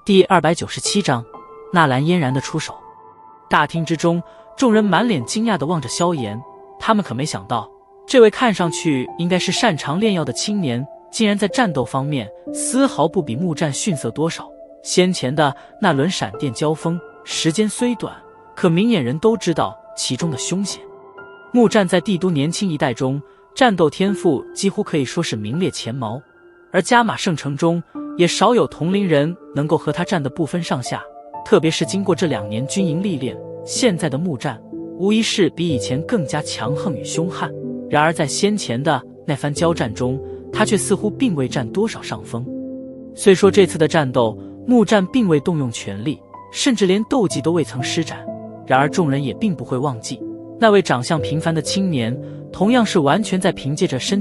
第297章，纳兰嫣然的出手。大厅之中，众人满脸惊讶地望着萧炎，他们可没想到，这位看上去应该是擅长炼药的青年，竟然在战斗方面丝毫不比木战逊色多少。先前的那轮闪电交锋，时间虽短，可明眼人都知道其中的凶险。木战在帝都年轻一代中，战斗天赋几乎可以说是名列前茅，而加玛圣城中也少有同龄人能够和他战得不分上下。特别是经过这2年军营历练，现在的木战无疑是比以前更加强横与凶悍。然而在先前的那番交战中，他却似乎并未占多少上风。虽说这次的战斗木战并未动用全力，甚至连斗技都未曾施展，然而众人也并不会忘记，那位长相平凡的青年同样是完全在凭借着身